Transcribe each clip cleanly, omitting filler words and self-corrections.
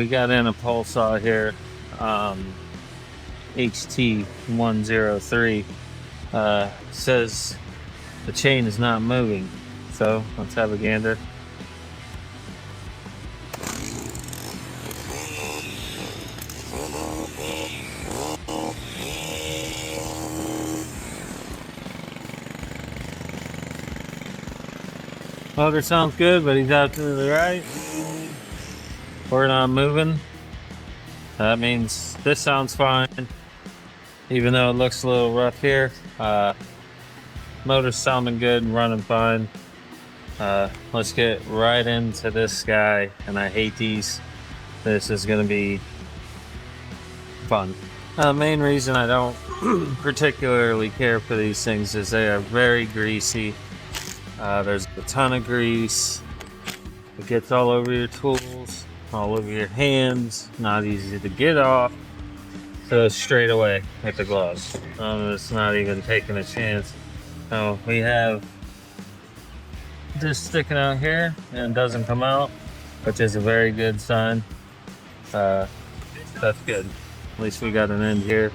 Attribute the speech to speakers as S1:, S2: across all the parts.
S1: we got in a pole saw here, HT-103. Says the chain is not moving, so let's have a gander. Motor sounds good, but he's out to the right. We're not moving. That means this sounds fine, even though it looks a little rough here. Motor's sounding good, running fine. Let's get right into this guy, and I hate these. This is gonna be fun. The main reason I don't particularly care for these things is they are very greasy. There's a ton of grease. It gets all over your tools, all over your hands, not easy to get off. So straight away with the gloves. It's not even taking a chance. So we have this sticking out here and it doesn't come out, which is a very good sign. That's good. At least we got an end here.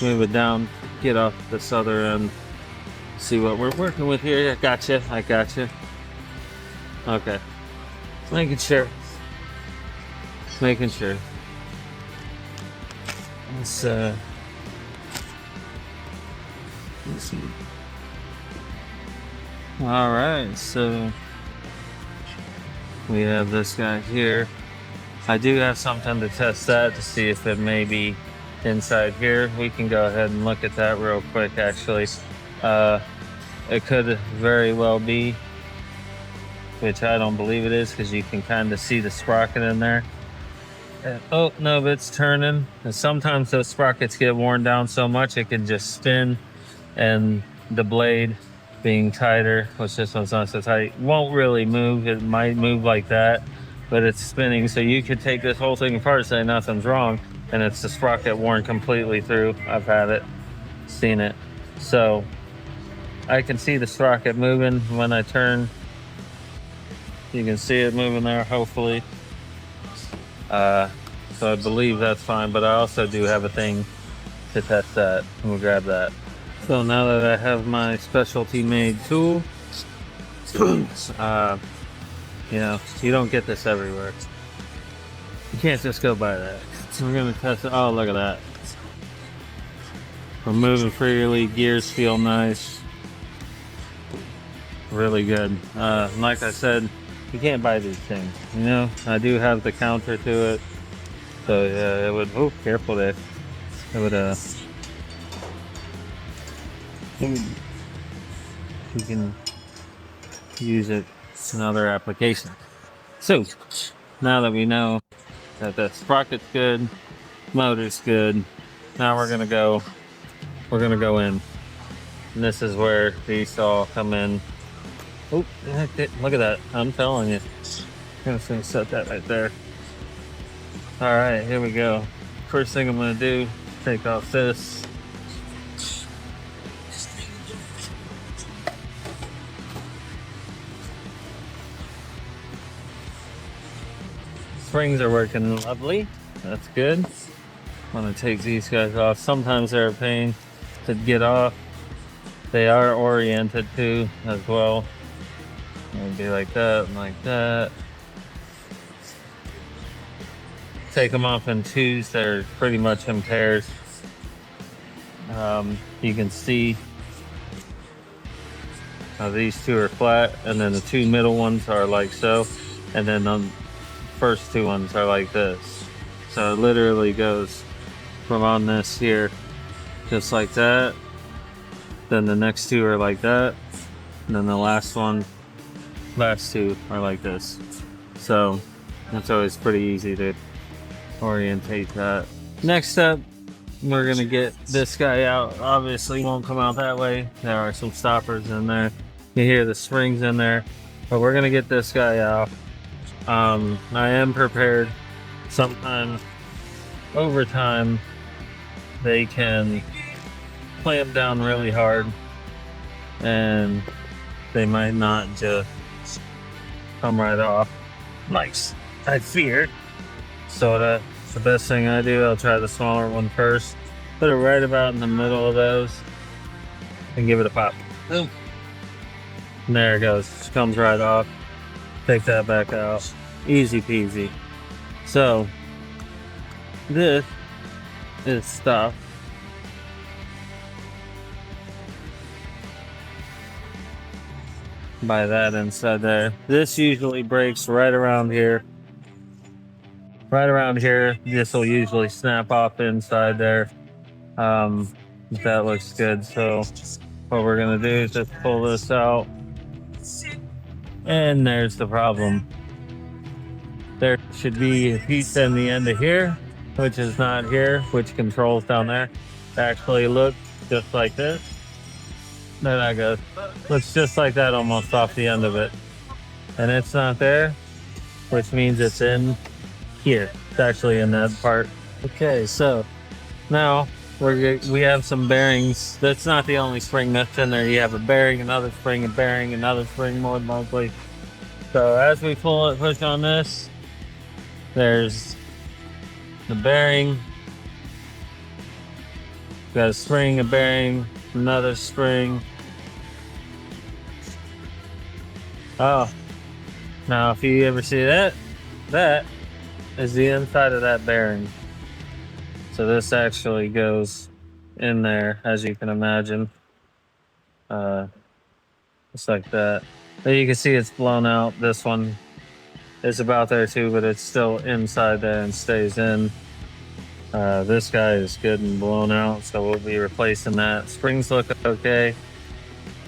S1: Move it down, get off this other end. See what we're working with here. I gotcha. Okay. Making sure. Let's see. All right, so we have this guy here. I do have something to test that to see if it may be inside here. We can go ahead and look at that real quick, actually. It could very well be, which I don't believe it is, because you can kind of see the sprocket in there. Oh no, but it's turning. And sometimes those sprockets get worn down so much it can just spin, and the blade being tighter, which this one's not so tight, won't really move. It might move like that, but it's spinning. So you could take this whole thing apart and say nothing's wrong, and it's the sprocket worn completely through. I've had it, seen it. So I can see the sprocket moving when I turn. You can see it moving there, hopefully. So I believe that's fine, but I also do have a thing to test that. We'll grab that. So now that I have my specialty made tool, you know, you don't get this everywhere. You can't just go buy that. So we're gonna test it. Oh, look at that. We're moving freely, gears feel nice. Really good. Like I said, you can't buy these things, you know. I do have the counter to it, so yeah, it would. Oh, careful there. It would. You can use it in other applications. So now that we know that the sprocket's good, motor's good, now we're gonna go in, and this is where these all come in. Oh, look at that. I'm telling you. I'm just gonna set that right there. All right, here we go. First thing I'm gonna do, take off this. Springs are working lovely. That's good. I'm gonna take these guys off. Sometimes they're a pain to get off. They are oriented too, as well. It'd be like that and like that. Take them off in twos. They're pretty much in pairs. You can see how these two are flat, and then the two middle ones are like so, and then the first two ones are like this. So it literally goes from on this here, just like that. Then the next two are like that, and then the last two are like this. So that's always pretty easy to orientate that. Next up, we're gonna get this guy out. Obviously won't come out that way. There are some stoppers in there. You hear the springs in there, but we're gonna get this guy out. I am prepared. Sometimes over time they can clamp down really hard and they might not just come right off. Nice. I fear. soda. It's the best thing I do. I'll try the smaller one first. Put it right about in the middle of those and give it a pop. Boom. And there it goes. Just comes right off. Take that back out. Easy peasy. So this is stuff by that inside there. This usually breaks right around here. Right around here. This will usually snap off inside there. That looks good. So what we're gonna do is just pull this out. And there's the problem. There should be a piece in the end of here, which is not here, which controls down there. Actually looks just like this. There that goes. Looks just like that almost off the end of it. And it's not there, which means it's in here. It's actually in that part. Okay, so now we have some bearings. That's not the only spring that's in there. You have a bearing, another spring, a bearing, another spring, more than likely. So as we pull it, push on this, there's the bearing. Got a spring, a bearing, another spring. Oh, now if you ever see that, that is the inside of that bearing. So this actually goes in there, as you can imagine. Just like that. But you can see it's blown out. This one is about there too, but it's still inside there and stays in. This guy is good and blown out, so we'll be replacing that. Springs look okay.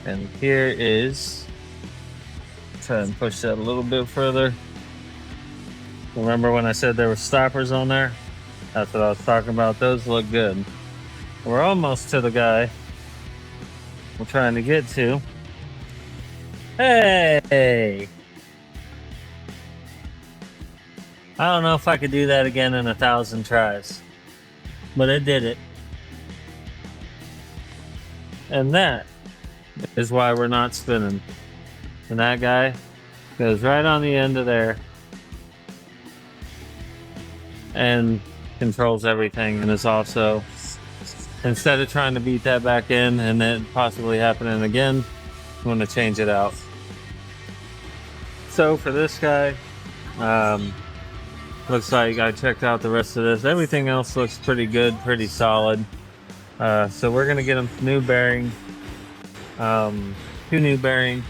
S1: And here is, try and push that a little bit further. Remember when I said there were stoppers on there? That's what I was talking about. Those look good. We're almost to the guy we're trying to get to. Hey! I don't know if I could do that again in 1,000 tries, but I did it. And that is why we're not spinning. And that guy goes right on the end of there and controls everything, and is also, instead of trying to beat that back in and then possibly happening again, I'm going to change it out. So for this guy, looks like I checked out the rest of this. Everything else looks pretty good, pretty solid. So we're going to get him new bearing, 2 new bearing,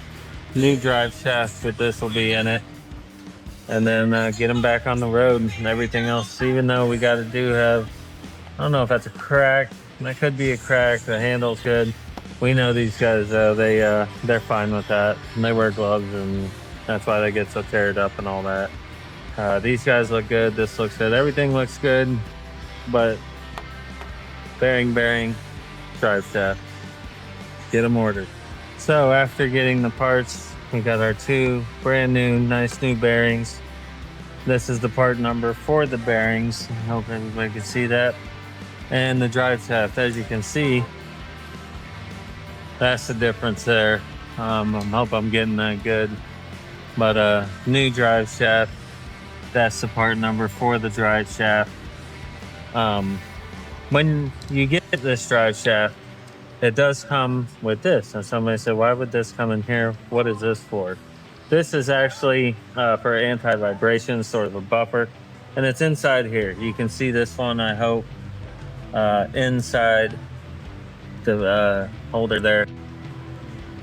S1: new drive shaft, but this will be in it. And then get him back on the road and everything else. Even though we got to have, I don't know if that's a crack. That could be a crack. The handle's good. We know these guys though. They're fine with that. And they wear gloves, and that's why they get so teared up and all that. These guys look good. This looks good. Everything looks good, but bearing, drive shaft. Get them ordered. So after getting the parts, we got our 2 brand new, nice new bearings. This is the part number for the bearings. I hope everybody can see that. And the drive shaft, as you can see, that's the difference there. I hope I'm getting that good. But new drive shaft, that's the part number for the drive shaft. When you get this drive shaft, it does come with this. And somebody said, why would this come in here? What is this for? This is actually for anti-vibration, sort of a buffer. And it's inside here. You can see this one, I hope, inside the holder there.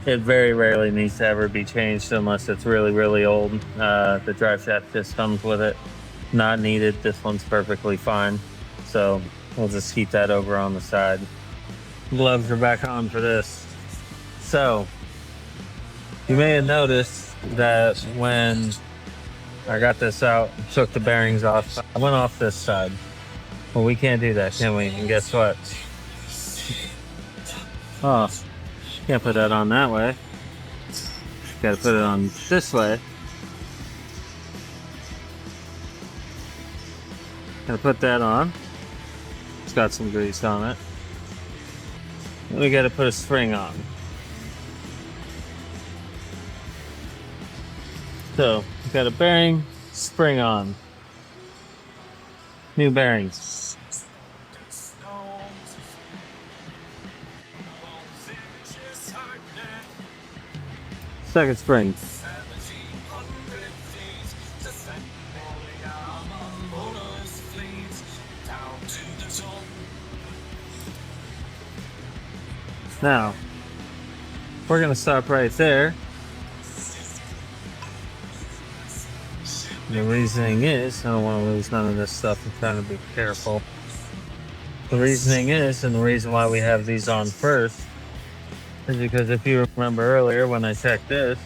S1: It very rarely needs to ever be changed unless it's really, really old. The drive shaft just comes with it. Not needed. This one's perfectly fine. So we'll just keep that over on the side. Gloves are back on for this. So you may have noticed that when I got this out, took the bearings off, I went off this side. Well, we can't do that, can we? And guess what? Oh, can't put that on that way. Got to put it on this way. Got to put that on. It's got some grease on it. We got to put a spring on. So, we've got a bearing, spring on. New bearings. Second spring. Now, we're going to stop right there. The reasoning is, I don't want to lose none of this stuff. I'm trying to be careful. The reasoning is, and the reason why we have these on first, is because if you remember earlier when I checked this,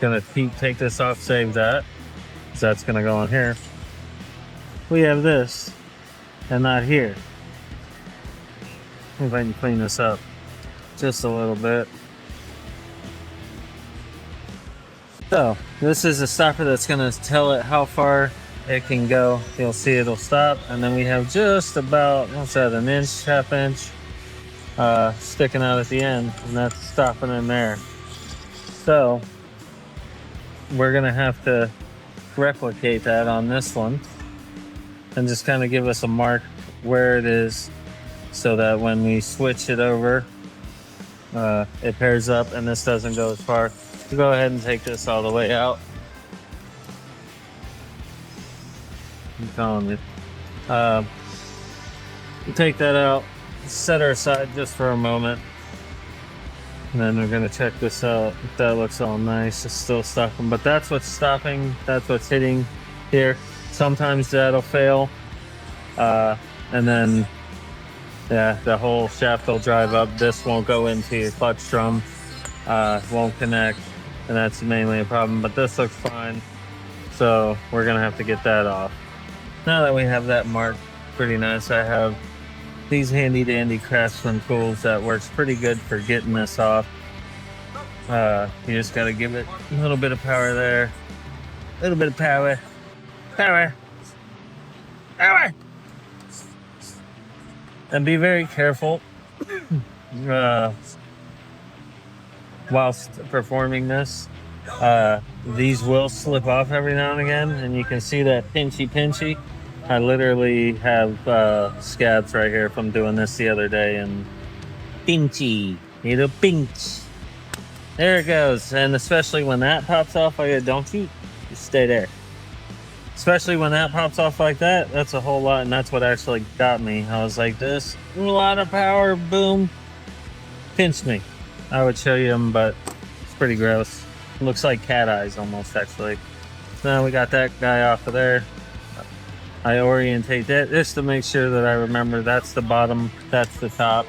S1: gonna take this off, save that, because that's gonna go on here. We have this, and not here. If I can clean this up just a little bit. So, this is a stopper that's going to tell it how far it can go. You'll see it'll stop, and then we have just about, what's that, an inch, half inch, sticking out at the end, and that's stopping in there. So, we're going to have to replicate that on this one, and just kind of give us a mark where it is, so that when we switch it over, it pairs up and this doesn't go as far. We'll go ahead and take this all the way out. I'm telling you. We'll take that out, set her aside just for a moment. And then we're gonna check this out. If that looks all nice, it's still stopping, but that's what's stopping, that's what's hitting here. Sometimes that'll fail. And then yeah, the whole shaft will drive up. This won't go into your clutch drum, won't connect, and that's mainly a problem, but this looks fine. So we're gonna have to get that off. Now that we have that marked pretty nice, I have these handy dandy Craftsman tools that works pretty good for getting this off. You just gotta give it a little bit of power there. A little bit of power. Power. Power! And be very careful whilst performing this. These will slip off every now and again, and you can see that pinchy. I literally have scabs right here from doing this the other day, and pinchy, little pinch. There it goes, and especially when that pops off, don't you just stay there. Especially when that pops off like that, that's a whole lot, and that's what actually got me. I was like, this, a lot of power, boom, pinched me. I would show you them, but it's pretty gross. It looks like cat eyes almost, actually. So now we got that guy off of there. I orientate that just to make sure that I remember that's the bottom, that's the top.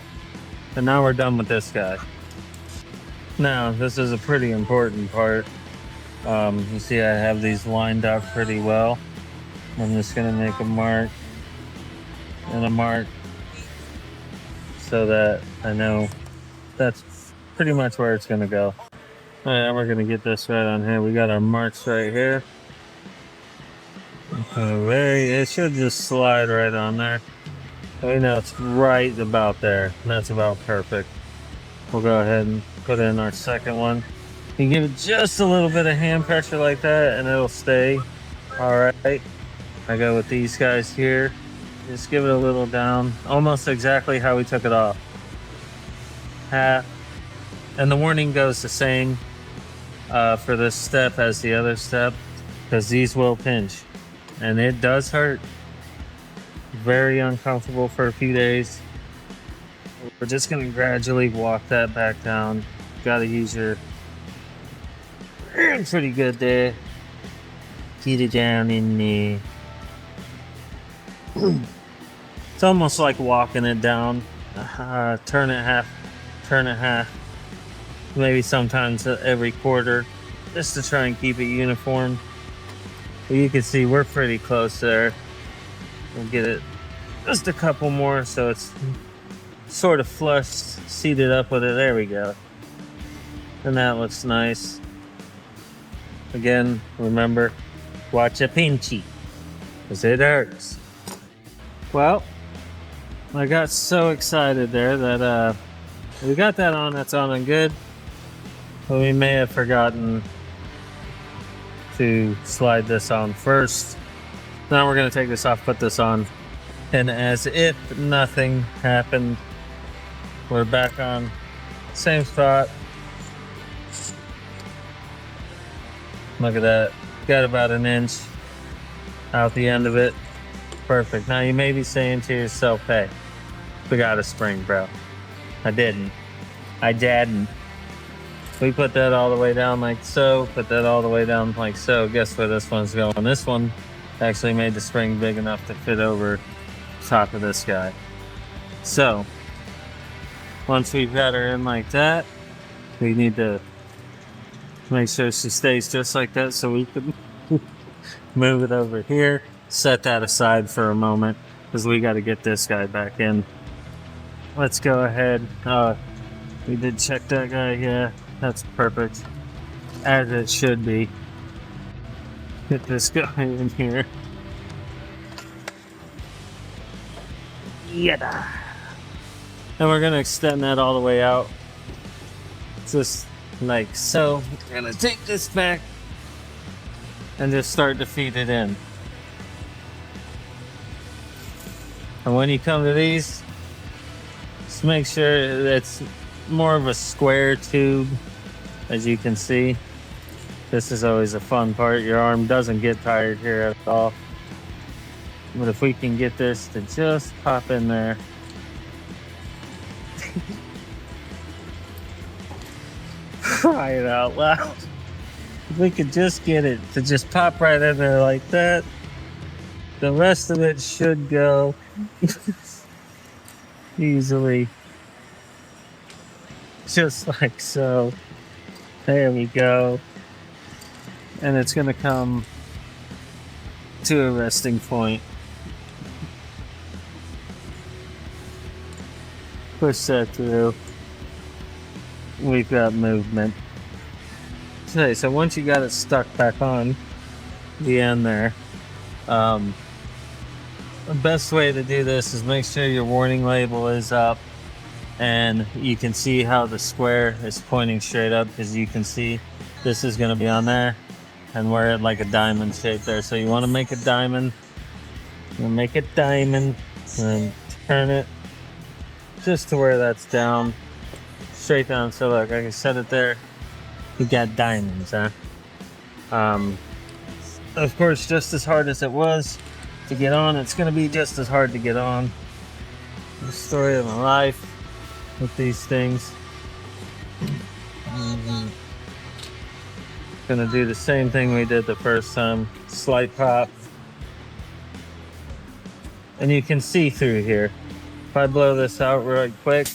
S1: And now we're done with this guy. Now, this is a pretty important part. You see I have these lined up pretty well. I'm just gonna make a mark and a mark so that I know that's pretty much where it's gonna go. All right, we're gonna get this right on here. We got our marks right here. It should just slide right on there. We know it's right about there. That's about perfect. We'll go ahead and put in our second one. You give it just a little bit of hand pressure like that and it'll stay. All right. I go with these guys here. Just give it a little down, almost exactly how we took it off. Half. And the warning goes the same for this step as the other step, because these will pinch. And it does hurt. Very uncomfortable for a few days. We're just gonna gradually walk that back down. Gotta use your pretty good there. Get it down in there. It's almost like walking it down. Turn it half. Maybe sometimes every quarter, just to try and keep it uniform. But you can see we're pretty close there. We'll get it just a couple more so it's sort of flush, seated up with it. There we go. And that looks nice. Again, remember, watch a pinchy, because it hurts. Well, I got so excited there that we got that on, that's on and good. But we may have forgotten to slide this on first. Now we're gonna take this off, put this on, and as if nothing happened, we're back on same spot. Look at that. Got about an inch out the end of it. Perfect. Now you may be saying to yourself, hey, forgot a spring, bro. I didn't. We put that all the way down like so, put that all the way down like so. Guess where this one's going? This one actually made the spring big enough to fit over top of this guy. So once we've got her in like that, we need to make sure she stays just like that so we can move it over here, set that aside for a moment because we got to get this guy back in. Let's go ahead. We did check that guy. Yeah, that's perfect. As it should be. Get this guy in here. Yeah. And we're going to extend that all the way out. Just like so. We're going to take this back and just start to feed it in. And when you come to these, just make sure it's more of a square tube, as you can see. This is always a fun part. Your arm doesn't get tired here at all. But if we can get this to just pop in there. Cry it out loud. If we could just get it to just pop right in there like that, the rest of it should go easily. Just like so. There we go. And it's going to come to a resting point. Push that through. We've got movement. Okay, so once you got it stuck back on the end there, the best way to do this is make sure your warning label is up and you can see how the square is pointing straight up, because you can see this is going to be on there and we're at like a diamond shape there. So you want to make a diamond. You'll make a diamond and turn it just to where that's down, straight down. So look, I can set it there. You got diamonds, huh? Of course, just as hard as it was to get on, it's going to be just as hard to get on. The story of my life with these things. Gonna do the same thing we did the first time. Slight pop. And you can see through here. If I blow this out right quick,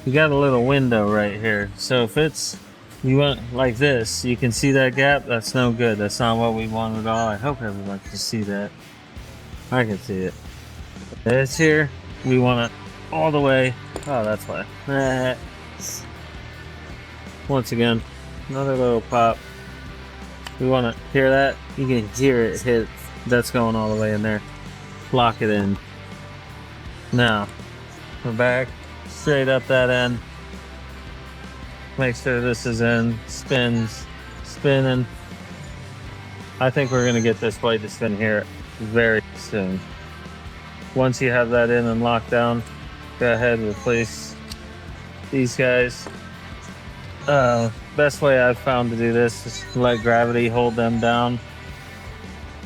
S1: you got a little window right here. So if it's, you want like this, you can see that gap. That's no good. That's not what we want at all. I hope everyone can see that. I can see it. It's here. We want it all the way. Oh, that's why. Once again, another little pop. We want to hear that. You can hear it hit. That's going all the way in there. Lock it in. Now, we're back. Straight up that end. Make sure this is in. Spins. Spinning. I think we're going to get this blade to spin here very soon. Once you have that in and locked down, go ahead and replace these guys. Best way I've found to do this is let gravity hold them down.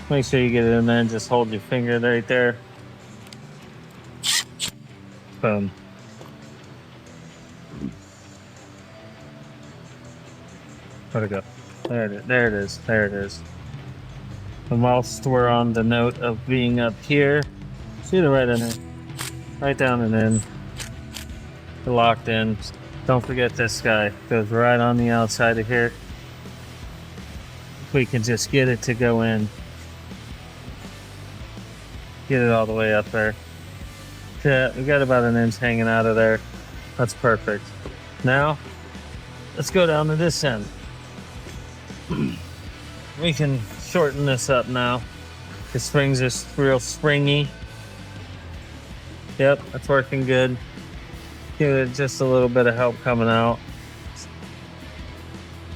S1: Make sure you get it in there and just hold your finger right there. Boom. Where'd it go? There it is. There it is. There it is. And whilst we're on the note of being up here, shoot it right in there. Right down and in. Locked in. Don't forget this guy. Goes right on the outside of here. If we can just get it to go in. Get it all the way up there. Yeah, we got about an inch hanging out of there. That's perfect. Now, let's go down to this end. We can shorten this up now. The springs are real springy. Yep, that's working good. Give it just a little bit of help coming out.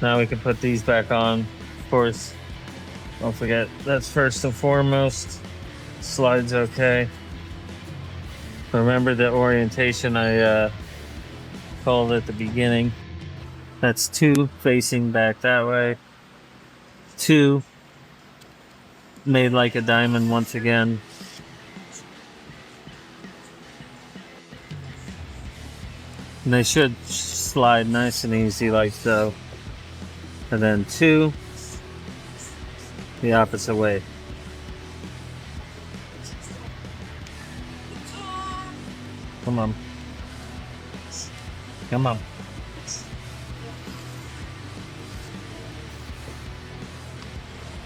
S1: Now we can put these back on. Of course, Don't forget, that's first and foremost. Slide's okay. Remember the orientation I called at the beginning. That's 2 facing back that way. 2 made like a diamond once again. And they should slide nice and easy like so. And then 2 the opposite way. Come on. Come on.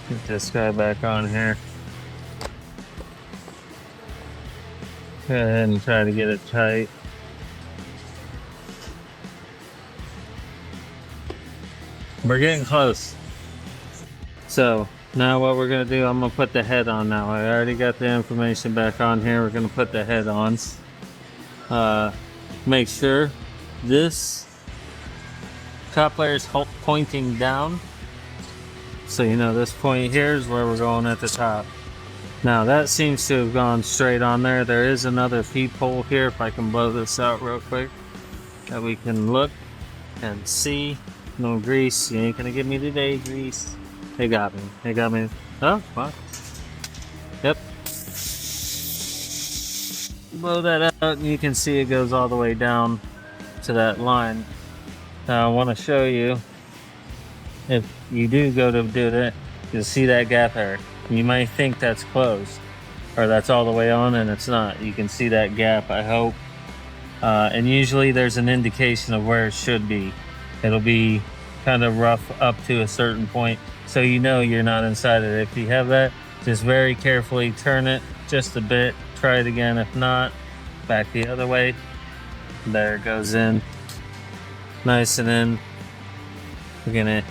S1: Get this guy back on here. Go ahead and try to get it tight. We're getting close. So now what we're gonna do, I'm gonna put the head on now. I already got the information back on here. We're gonna put the head on. Make sure this top layer is pointing down. So you know this point here is where we're going at the top. Now that seems to have gone straight on there. There is another peephole here, if I can blow this out real quick, that we can look and see. No grease, you ain't gonna get me today, grease. They got me, they got me. Oh, wow. Yep. Blow that out and you can see it goes all the way down to that line. Now I wanna show you, if you do go to do that, you'll see that gap there. You might think that's closed or that's all the way on, and it's not. You can see that gap, I hope. And usually there's an indication of where it should be. It'll be kind of rough up to a certain point, so you know you're not inside it. If you have that, just very carefully turn it just a bit. Try it again. If not, back the other way. There it goes in. Nice and in. We're gonna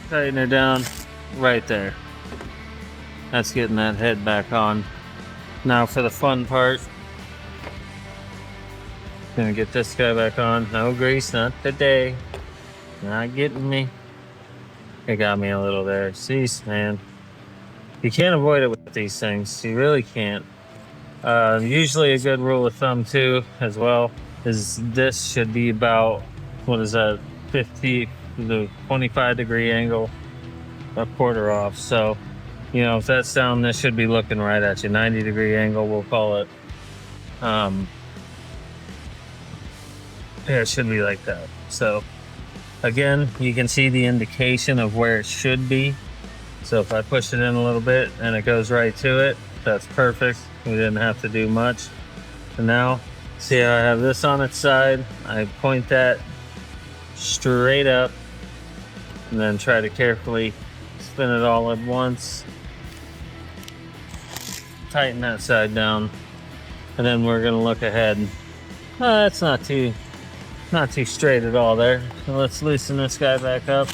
S1: tighten her down right there. That's getting that head back on. Now for the fun part. Gonna get this guy back on. No grease, not today. Not getting me. It got me a little there. Jeez, man. You can't avoid it with these things. You really can't. Usually a good rule of thumb too, as well, is this should be about, what is that, 50 to the 25-degree angle, a quarter off. So, you know, if that's down, this should be looking right at you. 90-degree angle, we'll call it. Yeah, it should be like that. So, again, you can see the indication of where it should be. So if I push it in a little bit and it goes right to it, that's perfect. We didn't have to do much. And now, see how I have this on its side? I point that straight up and then try to carefully spin it all at once. Tighten that side down. And then we're gonna look ahead. That's not too straight at all there. So let's loosen this guy back up.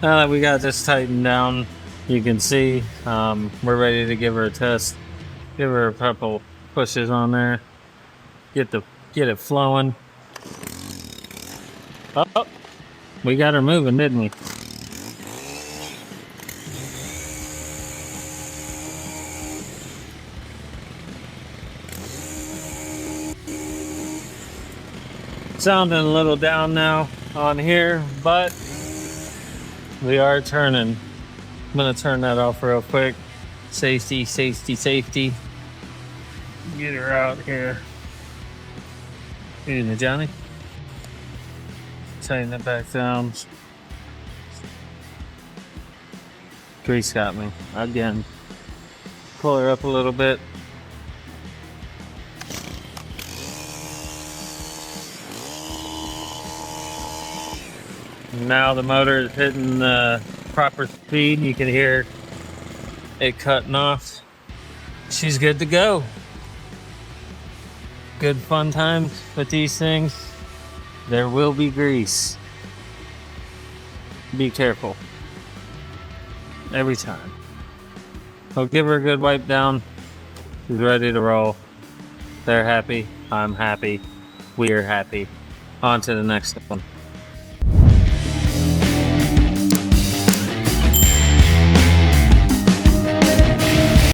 S1: Now that we got this tightened down, you can see we're ready to give her a test. Give her a couple pushes on there. Get it flowing. Oh, we got her moving, didn't we? Sounding a little down now on here, but we are turning. I'm gonna turn that off real quick. Safety, safety, safety. Get her out here. Excuse me, Johnny. Tighten it back down. Grease got me again. Pull her up a little bit. Now the motor is hitting the proper speed. You can hear it cutting off. She's good to go. Good fun times with these things. There will be grease. Be careful. Every time. So give her a good wipe down. She's ready to roll. They're happy. I'm happy. We're happy. On to the next one.